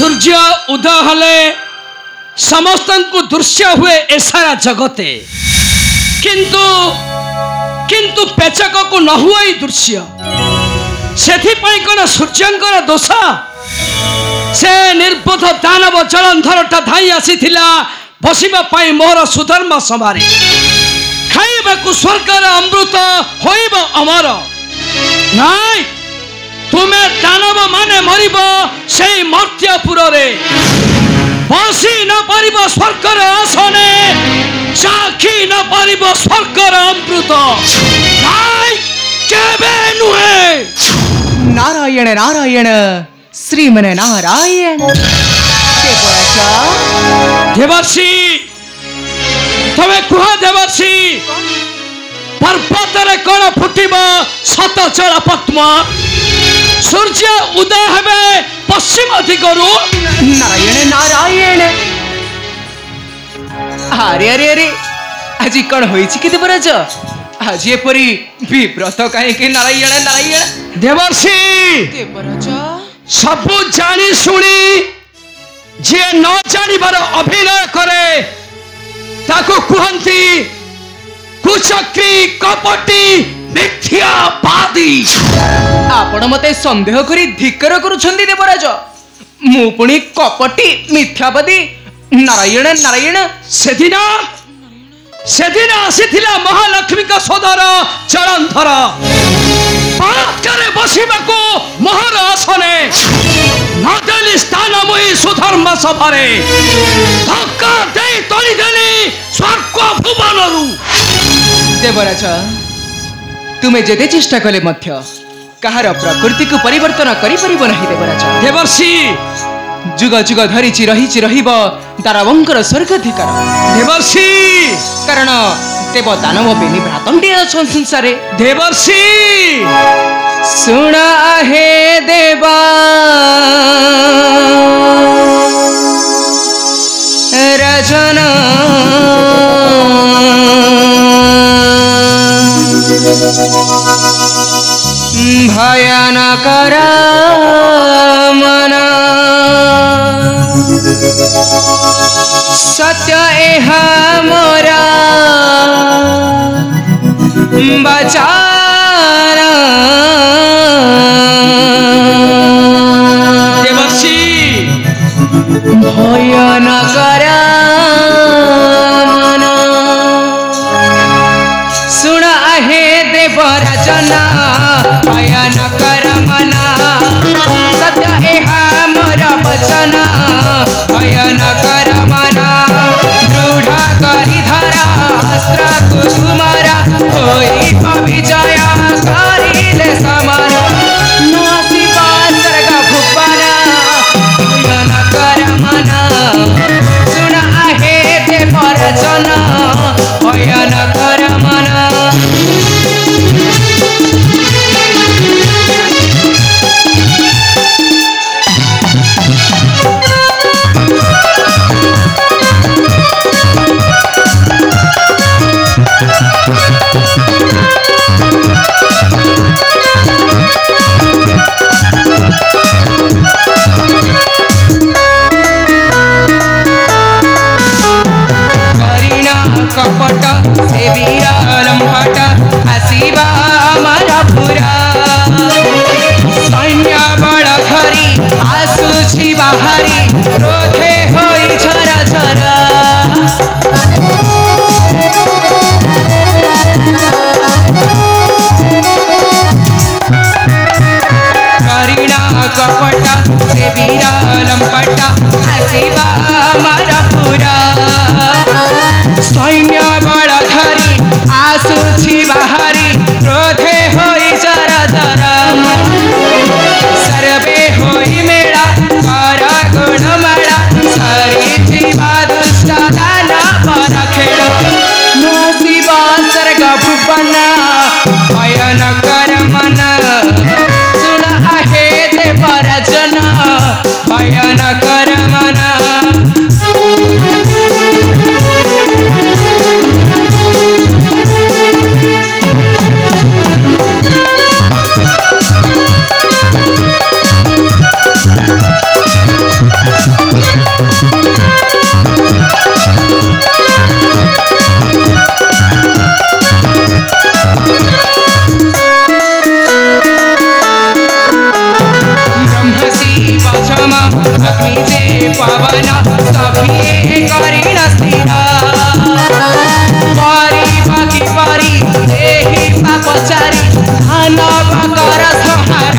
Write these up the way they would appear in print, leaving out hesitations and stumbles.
सूर्य उदय हले समस्त को दृश्य हुए ए सारा जगते किंतु किंतु पेचक को न हुए दृश्य से कौन सूर्यंकर दोष से निर्बोध दानव जलंधरटा धाई आसी बसवा मोर सुधर्म सभारे खाइबा स्वर्गर अमृत होइब अमर नाई तुम्हें दानव माने मरिब से मर्त्यपुर रे बसी न पारिब स्वर्गर आसने चाखी न पारिब स्वर्गर अमृत नाई केबे नुहे। नारायण नारायण श्रीमन नारायण। देवर्षि तमे कुहा देवर्षि पर्वत रे कोन फुटिब सत जल पद्म सूर्य उदय हेबे पश्चिम दिगरु। नारायण नारायण। अरे अरे अरे आज कौन होई कि देवराज आज एपरी विव्रत कहीं नारायण नारायण। देवर्षि देवराज सबु जानी सुनी जे न जानिबार अभिनय करे ताको कुहंती कुचक्री कपटी मिथ्यावादी। आपण मते संदेह करी धिक्कार करूछंदी देवराज मु पुणी कपटी मिथ्यावादी। नारायण नारायण सेदिन आसीथिला महालक्ष्मी का सदर जलंधर पात्रे बसिबाको मोहर आसने नदेली स्थान मुई सुधर्म सभारे धक्का दे तोली देली स्वर्ग भुवनरु। देवराज तुमे जेते चेष्टा कले मध्य कहार प्रकृति को परिवर्तन करि परिबो नाही देवराज। देवर्षि जुग जुग धरी रही रहिब दानवंकर स्वर्गाधिकार। देवर्षि कारण देव दानव बेनी भ्रातंडी अछन संसारे। देवर्षि सुना हे देवा रजना भयानकर मना सत्य एहा मोरा बचाना। देवर्षि भयानकर मना सुना हे देवराजना भयानकर मना सत्य एहा मोरा बचना भयानकर मना दृढ़ करी धरा अस्त्र कुसुमरा होई विजय करिले समर नासी पासरग भुवना भयानकर मना सुना हे देवराजना भयानकर मना। कपट से वीरा लंबट आसीबा हमारा पूरा सैन्य बड़ धरी आसुछि बाहरी क्रोधे होई झरा झरा। करीना कपट से वीरा लंबट आसीबा हमारा पूरा सैन्य बड़ धरी आसुछि बाहरी क्रोधे होई जरा जरा। सर्वे होई मेला कर गुण माला सरी जीवा दुष्ट दाना पर खेल नसीब स्वर्ग भुवना भयानकर मना सुना हे देवराजना भयानकर मना। अग्नि जे पवन सभी करिण स्थिर परी बाकी परी देहि पापचारी धन मकर संहार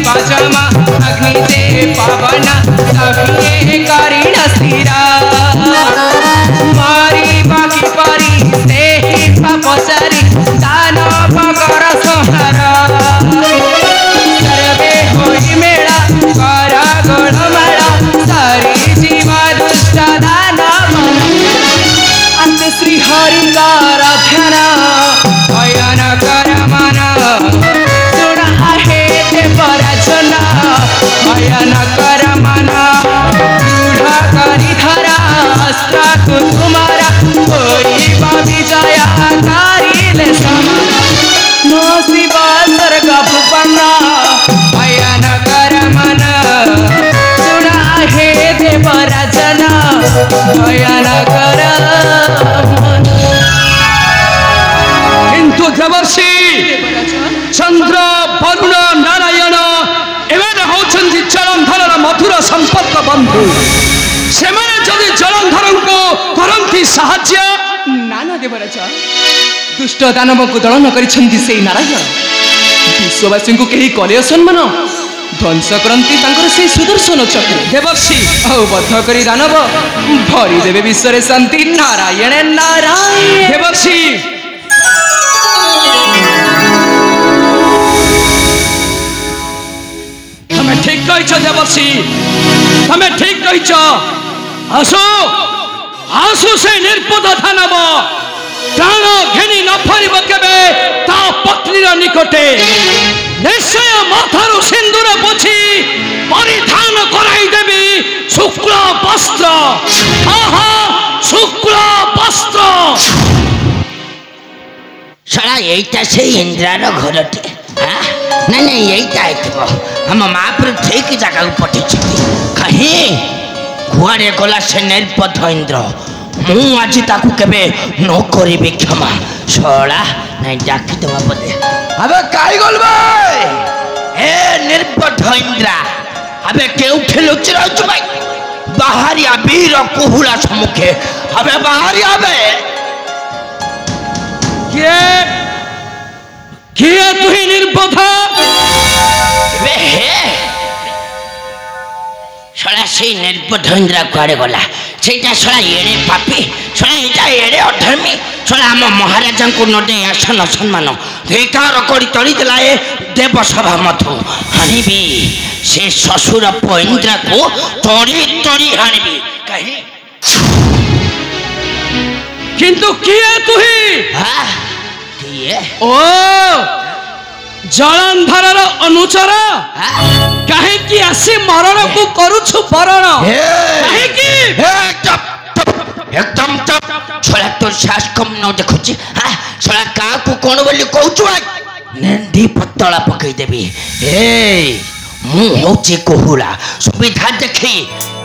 बाजमा अग्नि जे पवन सभी करिण स्थिर मारी बाकी परी देहि पापचारी दानव मकर संहार सर्वे होई मेला कर गोलमाला सारी जीवा दुष्ट दानव अंत श्री हरि कर ध्यान भयन कर मन भयन कर मना दृढ़ करी धरा अस्त्र कुमारा कोई विजय कारिले नो शिव स्वर्ग भुवन भयन कर मन सुना हे देवराजन भयन कर किंतु देवर्षि चंद्र वरुण नारायण एवं होचंदी जलंधर मधुर संपर्क बंधु से जदि जलंधर को करंती साहाଯ୍य नाना देवराज दुष्ट दानव को दलन करिसेंती से नारायण विश्ववासी को कहीं कले सम्मान ध्वंस करती से सुदर्शन चक्र देवर्षि औ बद्ध करी दानव भरी देवे विश्व शांति नारायण नारायण देवर्षि तमें ठीक कह देवर्षि तमें ठीक कह आसो आसो से निर्पद दानव प्राण घेनी न फरिब केबे ता पत्नीर निकटे निश्चय माथारु सिंदूर पोछि परिधान कराई देवी शुक्ल वस्त्र आहा शुक्ल वस्त्र सारा यहीटा से इंद्रार घरटे ना ना यहीटा आइथिबो हम महापुर ठीक जगह को पठिछि कहीं कुआरे गला से निर्पथ इंद्र मु आज ताकू केबे न करिबे क्षमा सोला नहीं डाकी देवा बोले अबे काई गलबे ए निर्पथ इंद्र अबे केउठे लुचि रहछु भाई बाहरिया वीर कुहुला सम्मुखे अबे बाहरिया बे के तुही निर्बोधा बे हे सोला से निर्बोध इंद्र कुआरे गला सेटा सोला एड़े पापी सोला एटा एड़े अधर्मी सोला हम महाराजा को नदे आसन सम्मान धिकार करी तड़ी देला ए देव सभा मथु हानिबी से ससुर इंद्र को तड़ी तड़ी हानिबी कहीं किंतु किए तुही हां किए ओ जलंधर अनुचर कहीं की आसी मरण को करूछु बरण कहीं की एकदम चुप छोड़ा तो सास कम न देखुची हां छोड़ा का को कोन बोली कहउछु नेंदी पतला पकई देबी ए मु होची कोहुला सुविधा देखी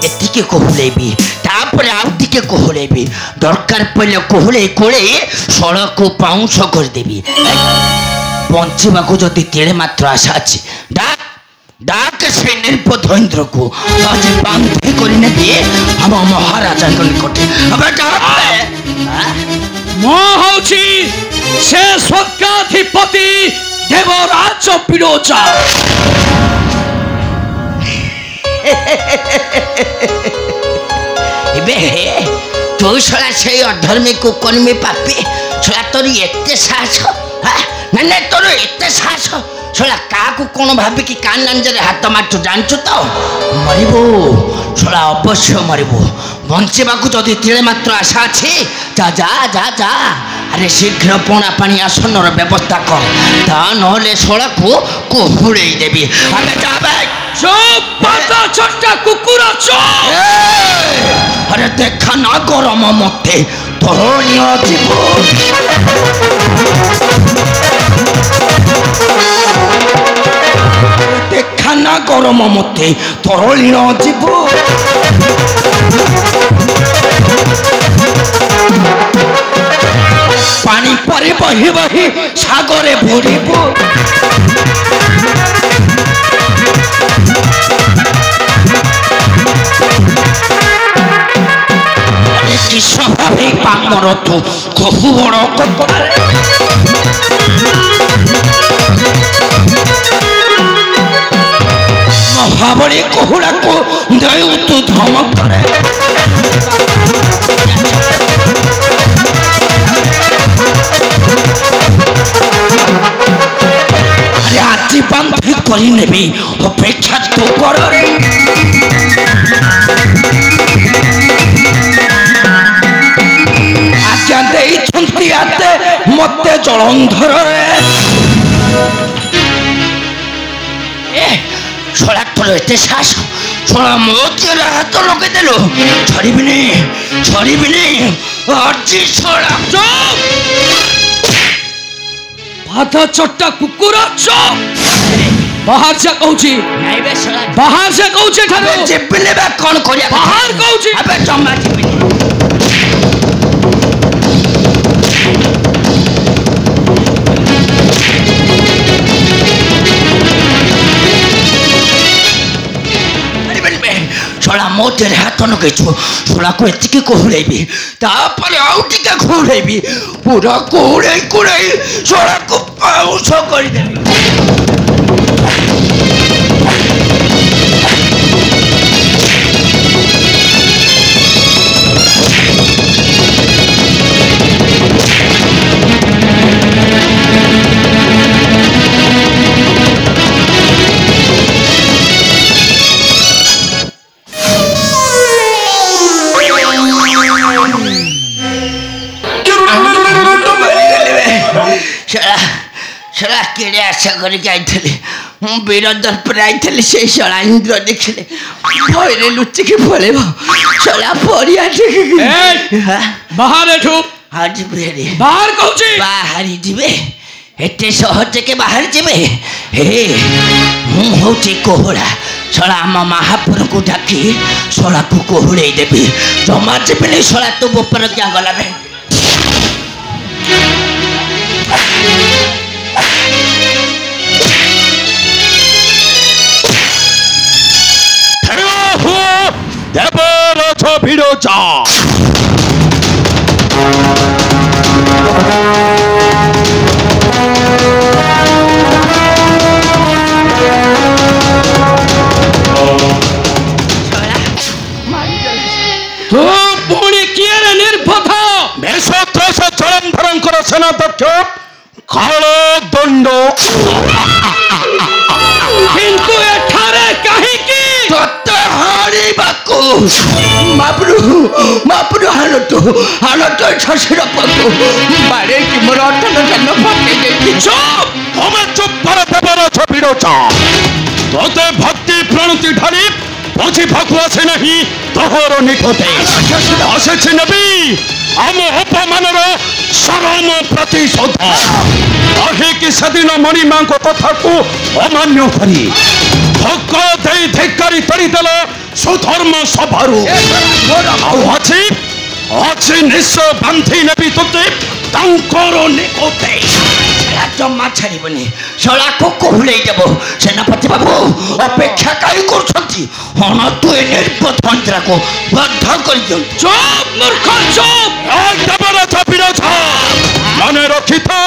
एतिके कोहुलेबी तापर आउतिके कोहुलेबी दरकार पले कोहुले कोले सड़क को पाउंस कर देबी पंचीबा को जति तेरे मात्र आशा अछि डाक डाक से निर्बोध इंद्र को आज बांधे करने दिए हम महाराजा को निकटे अबे मो होची से स्वर्गाधिपति देवराज पिरोचा इबे तू सला से अधर्मी को कर्मी पापी सला तोर एते साहस ना ना तोर एते साहस सला का को कोन भाबी कि कान नंजरे हाथ मारछु जानछु तो मरिबो सला अवश्य मरिबो बंचेबा को जदि तिले मात्र आशा अछि जा जा जा जा अरे शीघ्र पोना पानी आसनर व्यवस्था कर ता नहले सला को कोहुड़े देबी अबे जाबे चुप पाता छोटा कुकुर चुप अरे देखा ना गरम मते धरणी जीव देखा ना गरम मते धरणी जीव বহি বহি সাগরে বুড়িব কি স্বাভাবিক পামর তো কহু বড় কপালে মহাবলী কহুড়াকু দেউ তু ধমক করে আরে আଜି বান্ধি করে নেবি অপেক্ষা তো করে আজ্ঞা ଦେଇଛନ୍ତି ଆତେ ମତେ ଜଳନ୍ଧରରେ ଛଡ଼ା ତୋର ଏତେ ସାହସ ଛଡ଼ା ମୋ ଚେହେରା ହାତ ଲଗେଇଦେଲୁ ଛଡ଼ିବିନି ଆଜି ଛଡ଼ା भात चट्टा कुकुर चुप बाहर से कहूची ନାଇଁ ବେ ଛଡ଼ା बाहर से कहूची ठारो ଯିବିନି ବା କ'ଣ କରିବା बाहर कहूची ଏବେ ଜମା ଯିବିନି ଛଡ଼ା ମୋ ଦେହରେ ହାତ ଲଗେଇଛୁ ଛଡ଼ାକୁ ଏତିକି କୁହୁଳେଇବି ତାପରେ ଆଉ ଟିକେ ଘୋଡ଼େଇବି ପୁରା କୁହୁଳେଇ ଛଡ଼ାକୁ ପାଉଁଶ କରିଦେବି शला केड़े आशा करके आई वीर दर्पर आई से शला इंद्र देखले भयरे लुचिकी पड़ेब शला परिया बाहर एठू आज बेरे बाहर कहूची बाहरी जिबे एते सहज के बाहर जिबे हे मु होची कोहड़ा शला आम महापुर को डाकी शला को कोहड़े देबी जमा जिबे शला तो बोपर क्या गला बे देवरथ विरोचा तो पुणी किए रे निर्भथ मेषोत्रस जलंधरंकर सेनाध्यक्ष काल दंड किंतु एठारे कहीं की तत्ते हारी बाकू मापरू हालतो छसिर पकू बारे की मोर अटन जन्म पके गई चुप तुम्हें चुप पर देवरथ विरोचा तोते भक्ति प्रणति ढाली बुझी भकुआ से नहीं तोहर निकटे आसे नबी आम अपमानर सरम प्रतिशोध कहे कि सेदिन मणिमा कथा को अमान्य करी भक दे धिक्कारी तरीदेल सुधर्म सभारू अच्छी निश्चय बांधी नेबी तोते निकटे जमा छाड़बनी शला को कोहुले देव सेनापति बाबू अपेक्षा कहीं कर तु निर्बोध मंत्रा को बद्ध कर चुप मूर्ख चुप देवरथ विरोचा मने रखी था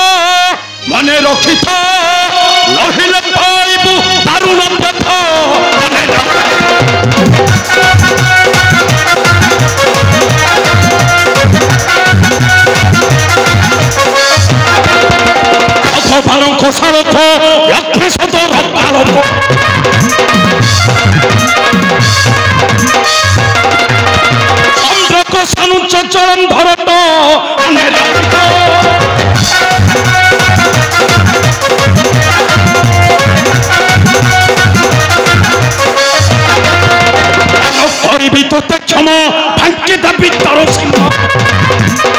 नहिले पाइबु दारुण पथ बालक सारथ यक्षसदर बालक चंद्रक सनुच चरण धरत करी तोते क्षम फांकी देवी तर सिंह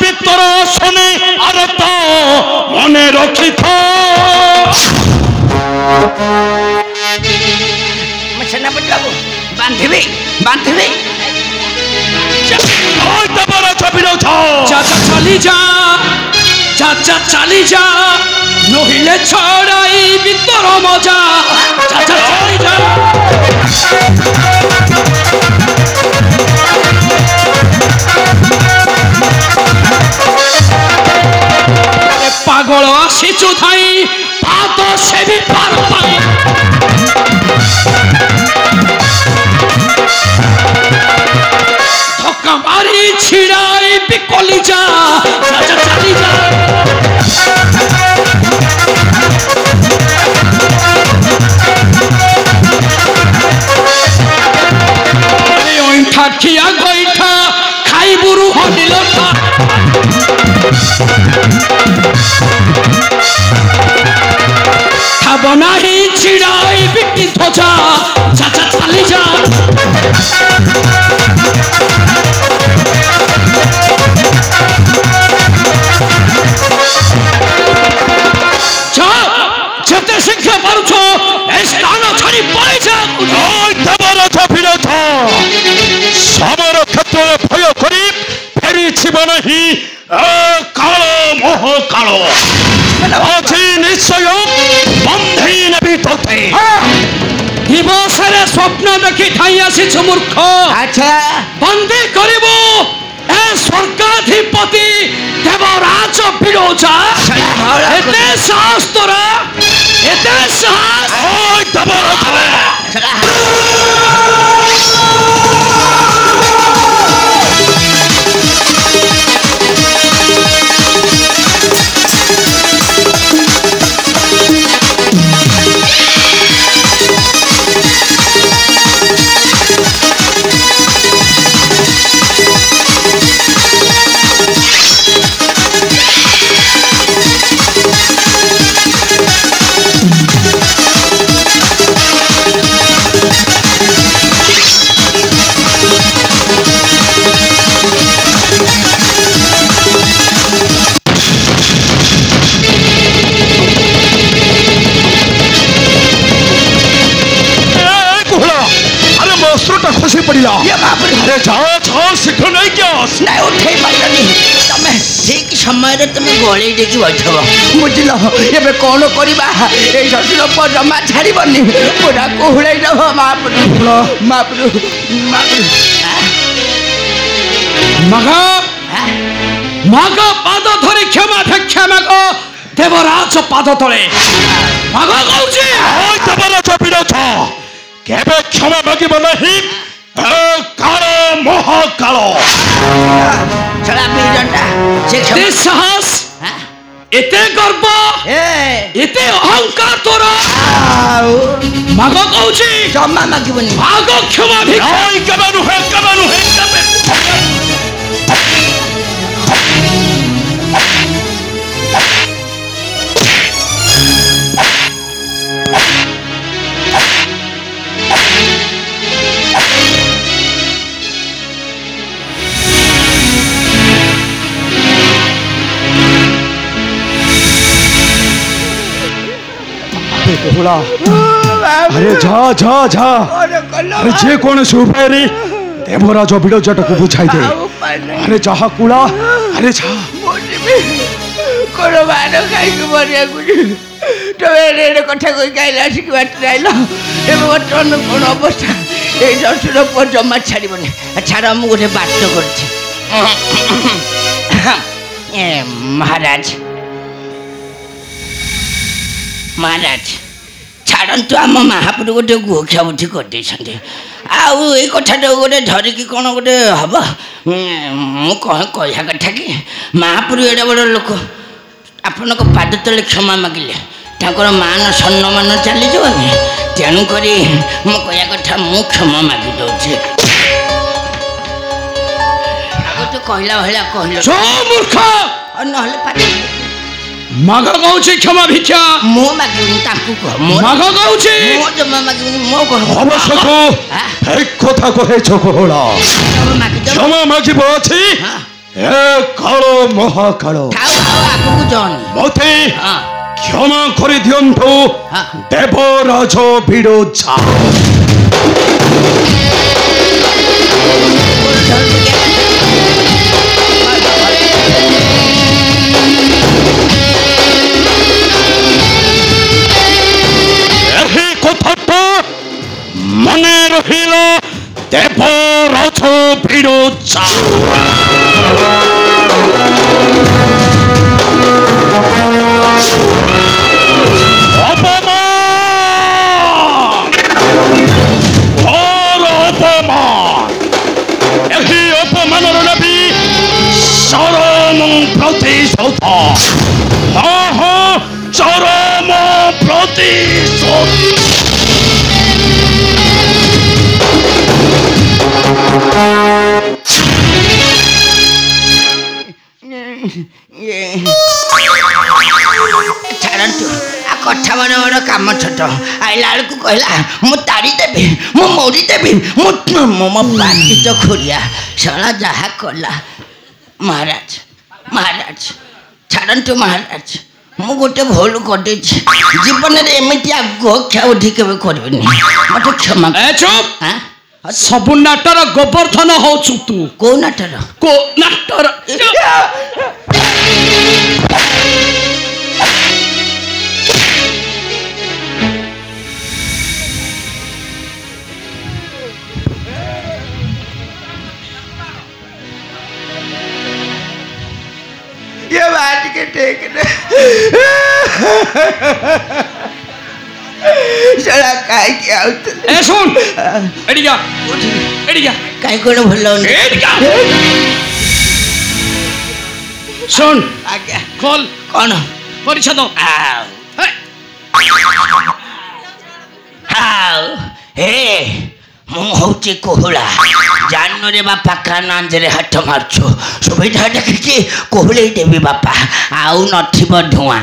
ভিতর শোনে আরত মনে রক্ষি সেনাপতি বাবু বান্ধিবি ବିରୋଧ ଚାଚା ଚାଲି ଯା ଚାଚା ଚାଲି ଯା ନହିଲେ ଛଡ଼ାଇବି ତୋର ମଜା ଚାଚା ଚାଲି ଯା ପାଗଳ ଆସିଛୁ ଧାଇ ପାଦ ସେବି ପାର ପାଇଁ ଧକ୍କା ମାରି ଛିଡ଼ାଇବି କଲିଜା ଚାଚା ଚାଲି ଯା ଅଇଁଠା ଖିଆ ଗଇଠା ଖାଇବୁରୁ ହନିଲଠା ଥାବ ନାହିଁ ଛିଡ଼ାଇବି କି ଧ୍ୱଜା ଚାଚା ଚାଲି ଯା ଯେତେ ଶିକ୍ଷା ପାରୁଛ ଏ ସ୍ଥାନ ଛାଡ଼ି ପଳେଇଯା ବିରୋଧ ସମର କ୍ଷେତ୍ରରେ ଭୟ କରି ଫେରିଯିବ ନାହିଁ କାଳ ମୋହ କାଳ ଅଛି ନିଶ୍ଚୟ ବନ୍ଧେଇ ନେବି ତୋତେ ଦିବସରେ ସ୍ୱପ୍ନ ଦେଖି ଠାଇ ଆସିଛୁ ମୂର୍ଖ ଆଚ୍ଛା ବନ୍ଦୀ କରିବୁ ଏ ସ୍ୱର୍ଗାଧିପତି ଦେବରାଜ ବିରୋଚା ଏତେ ସାହସ ତୋର ଏତେ ସାହସ ଖସି ପଡ଼ିଲା ଶୀଘ୍ର ନେଇକି ନାଇଁ ଉଠେଇ ପାରିଲନି ତମେ ଠିକ ସମୟରେ ତମେ ଗଳେଇ ଦେଇକି ବସିବ ବୁଝିଲ ଏବେ କ'ଣ କରିବା ଏଇ ଶ୍ୱଶୁର ଜମା ଛାଡ଼ିବନି ପୁରା କୁହୁଳେଇ ଦେବ ମାପୁର ମାଗ ପାଦ ଧରି କ୍ଷମା ଭିକ୍ଷା ମାଗ ଦେବରାଜ ପାଦ ତଳେ ମାଗ କହୁଛି ଦେବରାଜ ବିରୋଧ କେବେ କ୍ଷମା ମାଗିବ ନାହିଁ କାଳ ମହାକାଳ ଏତେ ସାହସ ଏତେ ଗର୍ବ ଏତେ ଅହଙ୍କାର ତୋର ମାଗ କହୁଛି ଜମା ମାଗିବନି ମାଗ କ୍ଷମା କେବେ ନୁହେଁ କେବେ ନୁହେଁ अरे जा जा जा अरे जे कौन उपाय देवराज विरोचटाକୁ बुझाई दे अरे जहा कुला अरे जा कोन बानो खाइके मरियाको तबे कथा कहि गाइला आसिक बाटरे आइल एबे वर्तमान कोन अवस्था ए শ্বশুर पर जम्मा छाड़िबनी छाड़ मु गोटे बाट करछि ए महाराज महाराज छाड़ू आम महापुर गोटे गुक्षा बुद्धि करदे आउ ये कथा गोटे धरिकी कौन गोटे हम मुझा कथा कि महापुर एडा बड़ लोक आपण पाद तले क्षमा मागिले ताकर मान सम्मान चली जानी तेणुक मुझा कथा मु क्षमा मागि दौचे तो कहला भाया मूर्ख ना माघ कहूची क्षमा भिक्षा मो मागिबनी ताकू कह माघ कहूची मो जमा मागिबनी मो कह अवश्य को एक कथा कहे छकोला क्षमा मागिब अछि ए कालो महाकालो थाउ आगु जन मते क्षमा करि दियंतु देवराज विरोचा ଭିଡୁଛ ଅପମାନର ନେବି ଚରମ ପ୍ରତିଶୋଧ ଚରମ ପ୍ରତିଶୋଧ ଛାଡ଼ନ୍ତୁ ଆଉ କଥା ବଡ଼ ବଡ଼ କାମ ଛୋଟ ଆଇଲା ବେଳକୁ କହିଲା ମୁଁ ତାଡ଼ିଦେବି ମୁଁ ମରିଦେବି ମୁଁ ମୋ ପାଟି ତ ଖୁରିଆ ଶଳା ଯାହା କଲା ମହାରାଜ ମହାରାଜ ଛାଡ଼ନ୍ତୁ ମହାରାଜ ମୁଁ ଗୋଟେ ଭୁଲ କରିଦେଇଛି ଜୀବନରେ ଏମିତି ଆଗକୁ କ୍ଷାଉଠି କେବେ କରିବିନି ମତେ କ୍ଷମା ସବୁ ନାଟର ଗୋବର୍ଦ୍ଧନ ହଉଛୁ ତୁ କୋଉ ନାଟର କୋଉ ନାଟର ये बात के टेक ने चला काय क्या ए सुन एडिया काय कोण भलो एडिया सुन आज्ञा खोल कौन परिषद हाउ हे ମୁଁ ହଉଛି କୋହୁଳା ଜାନରେ ବାପା କାନାନ୍ଦରେ ହାତ ମାରୁଛୁ ସୁବିଧା ଦେଖିକି କୋହୁଳେଇ ଦେବି ବାପା ଆଉ ନଥିବ ଧୂଆଁ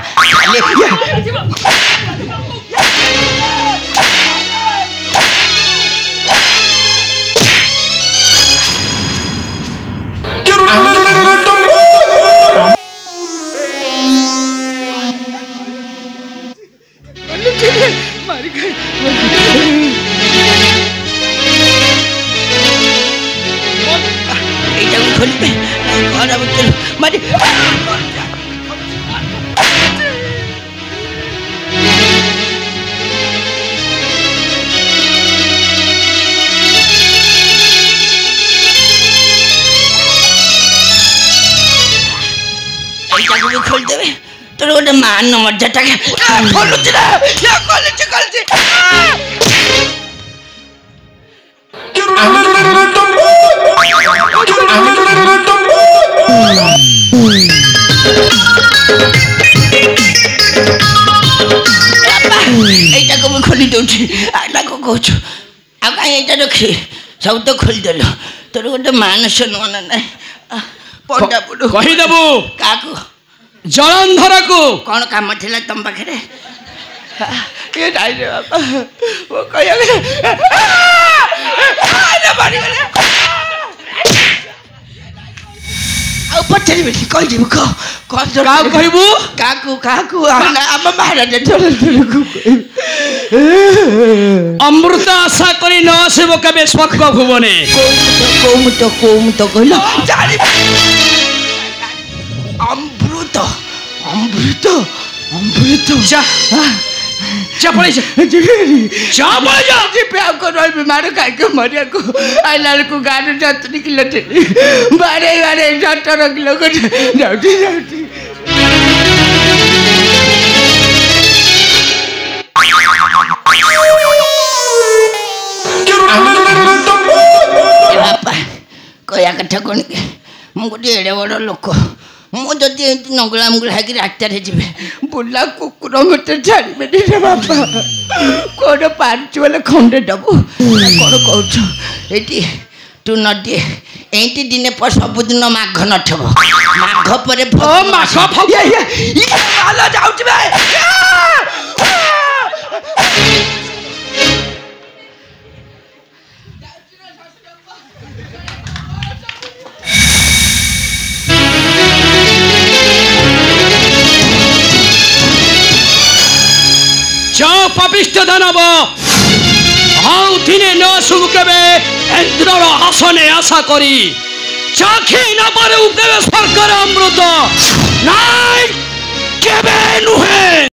खोल देवे तोर गोटे मान मर्यादा खोलुची ना खोलुची এইটা কবে খোলি দৌছি আটা কହୁଛୁ ଆଉ କାହିଁ ଏଇଟା ରଖି ସବୁ ତ ଖୋଲିଦେଲୁ ତୋର ଗୋଟେ ମାନ ସମ୍ମାନ ନାହିଁ ପଣ୍ଡା ବୁଡୁ କହିଦେବୁ କାହାକୁ ଜଳନ୍ଧରକୁ କଣ କାମ ଥିଲା ତମ ପାଖରେ ଏ ନାଇଁ ରେ ବାପା ଓ କହିବାକୁ ଆଉ ପଚାରିବି କହିଯିବୁ କାହାକୁ କହିବୁ କାହାକୁ ଆମ ମହାରାଜ ଜଳନ୍ଧରକୁ ଅମୃତ ଆଶା କରି ନ ଆସିବ କେବେ ସ୍ୱର୍ଗ ଭୁବନେ କୋଉ ମୁତ କହିଲ ଅମୃତ जा पड़े जा ଯିବେ ଆଉ କ'ଣ ରହିବି ମାଡ଼ ଖାଇକି ମରିବାକୁ ଆଇଲା ବେଳକୁ ଗାଁରେ ଯତ୍ନି କିଲୋ ଥିଲି ବାଡ଼େଇ 17 କିଲୋ ଯାଉଛି ବାପା କହିବା କଥା କ'ଣ କି ମୁଁ ଗୋଟେ ଏଡ଼େ ବଡ଼ ଲୋକ ମୁଁ ଯଦି ଏମିତି ନଙ୍ଗଳା ମଙ୍ଗଳା ହେଇକି ରାସ୍ତାରେ ଯିବି ବୁଲା କୁକୁର ମୋତେ ଛାଡ଼ିବେନି ରେ ବାପା କ'ଣ ପାରୁଛୁ ବୋଲେ ଖଣ୍ଡେ ଦେବୁ କ'ଣ କହୁଛୁ ଏଇଠି ତୁ ନଦୀ ଏଇଠି ଦିନେ ସବୁଦିନ ମାଘ ନଥିବ ମାଘ ପରେ ମାଘ ଯାଉଛି जाओ पापिष्ट दानव आउ दिने न शुभ केबे इंद्रर आसने आशा करी चाखी न पारे केबे स्वर्गर अमृत नाई केबे नुहे।